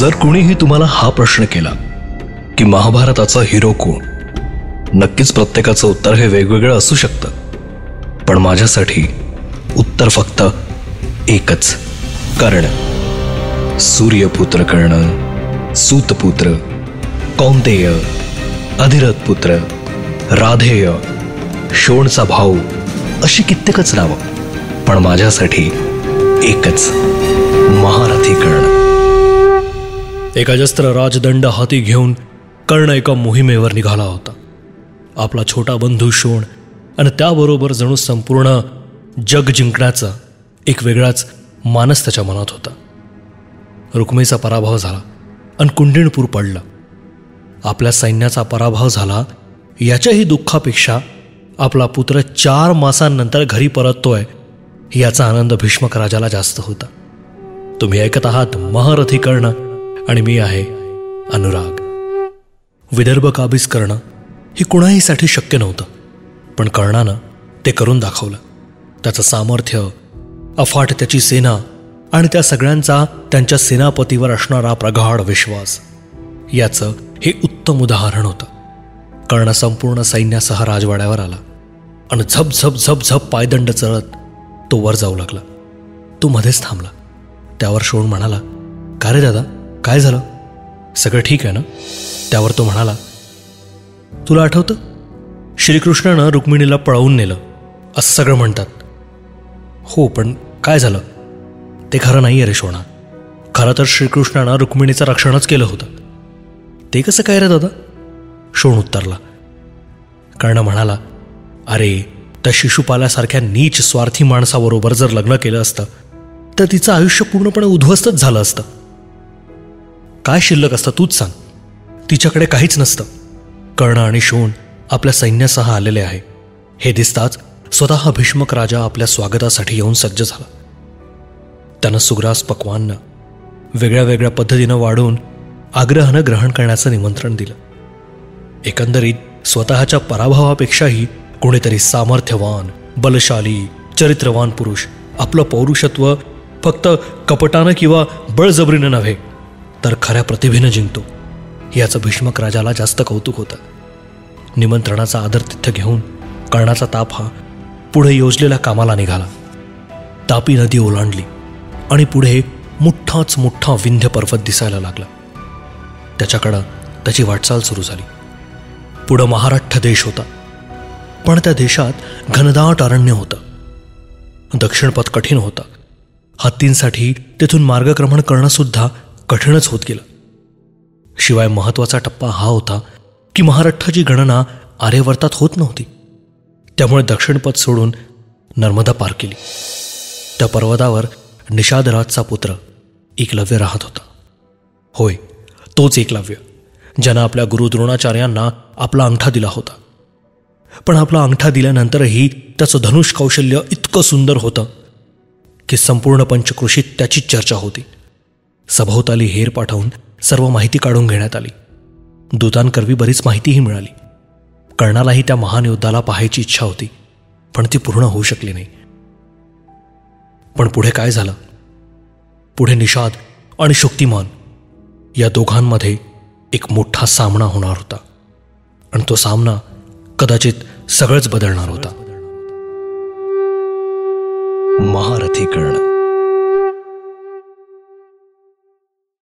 जर कुणीही तुम्हाला हा प्रश्न केला की महाभारताचा हिरो कोण, नक्कीच प्रत्येकाचं उत्तर हे वेगवेगळं असू शकतं, पण माझ्यासाठी उत्तर फक्त एकच, कर्ण. सूर्यपुत्र कर्ण, सूतपुत्र, कौंतेय, अधिरथ पुत्र, राधेय, शोणचा भाऊ, अशी कित्येकच नावं, पण माझ्यासाठी एकच, महारथी कर्ण. एक अजस्त्र राजदंड हाती घेऊन कर्ण एका मोहिमेवर निघाला होता. आपला छोटा बंधू शोण आणि त्याबरोबर जणू संपूर्ण जग जिंकण्याचा एक वेगळाच मानस त्याच्या मनात होता. रुक्मिणीचा पराभव झाला आणि कुंडिणपूर पडला. आपल्या सैन्याचा पराभव झाला याच्याही दुःखापेक्षा आपला पुत्र 4 मासांनंतर घरी परततोय याचा आनंद भीष्मक राजाला जास्त होता. तुम्ही ऐकत आहात महारथी कर्ण आणि मी आहे अनुराग. विदर्भ काबीज करणं हे कुणाहीसाठी शक्य नव्हतं, पण कर्णानं ते करून दाखवलं. त्याचं सामर्थ्य, अफाट त्याची सेना आणि त्या सगळ्यांचा त्यांच्या सेनापतीवर असणारा प्रगाढ विश्वास याचं हे उत्तम उदाहरण होतं. कर्ण संपूर्ण सैन्यासह राजवाड्यावर आला आणि झप झप झप झप पायदंड चढत तो वर जाऊ लागला. तो मध्येच थांबला. त्यावर शोण म्हणाला, का रे दादा, काय झालं? सगळं ठीक आहे ना? त्यावर तो म्हणाला, तुला आठवतं श्रीकृष्णानं रुक्मिणीला पळवून नेलं असं सगळं म्हणतात. हो, पण काय झालं? ते खरं नाही आहे रे शोणा. खरं तर श्रीकृष्णानं रुक्मिणीचं रक्षणच केलं होतं. ते कसं काय रे दादा? शोण उत्तरला. कर्ण म्हणाला, अरे त्या शिशुपालासारख्या नीच स्वार्थी माणसाबरोबर जर लग्न केलं असतं तर तिचं आयुष्य पूर्णपणे उद्ध्वस्तच झालं असतं. काय शिल्लक असतं तूच सांग. तिच्याकडे काहीच नसतं. कर्ण आणि शोण आपल्या सैन्यासह आलेले आहे हे दिसताच स्वतः भीष्मक राजा आपल्या स्वागतासाठी येऊन सज्ज झाला. त्यानं सुग्रास पक्वान्न वेगळ्या वेगळ्या पद्धतीनं वाढून आग्रहानं ग्रहण करण्याचं निमंत्रण दिलं. एकंदरीत स्वतःच्या पराभवापेक्षाही कोणीतरी सामर्थ्यवान, बलशाली, चरित्रवान पुरुष आपलं पौरुषत्व फक्त कपटानं किंवा बळजबरीनं नव्हे तर खऱ्या प्रतिभेनं जिंकतो याचं भीष्मक राजाला जास्त कौतुक होतं. निमंत्रणाचा आदरातिथ्य घेऊन कर्णाचा ताप हा पुढे योजलेल्या कामाला निघाला. तापी नदी ओलांडली आणि पुढे मोठाच मोठा विंध्य पर्वत दिसायला लागला. त्याच्याकडं त्याची वाटचाल सुरू झाली. पुढं महाराष्ट्र देश होता, पण त्या देशात घनदाट अरण्य होतं. दक्षिणपथ कठीण होता. हत्तींसाठी तेथून मार्गक्रमण करणंसुद्धा कठीणच होत गेलं. शिवाय महत्त्वाचा टप्पा हा होता की महाराष्ट्राची गणना आर्यवर्तात होत नव्हती. त्यामुळे दक्षिणपथ सोडून नर्मदा पार केली. त्या पर्वतावर निषादराजचा पुत्र एकलव्य राहत होता. होय, तोच एकलव्य ज्यानं आपल्या गुरु द्रोणाचार्यांना आपला अंगठा दिला होता. पण आपला अंगठा दिल्यानंतरही त्याचं धनुष कौशल्य इतकं सुंदर होतं की संपूर्ण पंचकृषीत त्याचीच चर्चा होती. सभोवताली हेर पाठवून सर्व माहिती काढून घेण्यात आली. दूतांकरवी बरीच माहितीही मिळाली. कर्णालाही त्या महान योद्धाला पाहायची इच्छा होती, पण ती पूर्ण होऊ शकली नाही. पण पुढे काय झालं? पुढे निषाद आणि शक्तिमान या दोघांमध्ये एक मोठा सामना होणार होता आणि तो सामना कदाचित सगळंच बदलणार होता. महारथी कर्ण.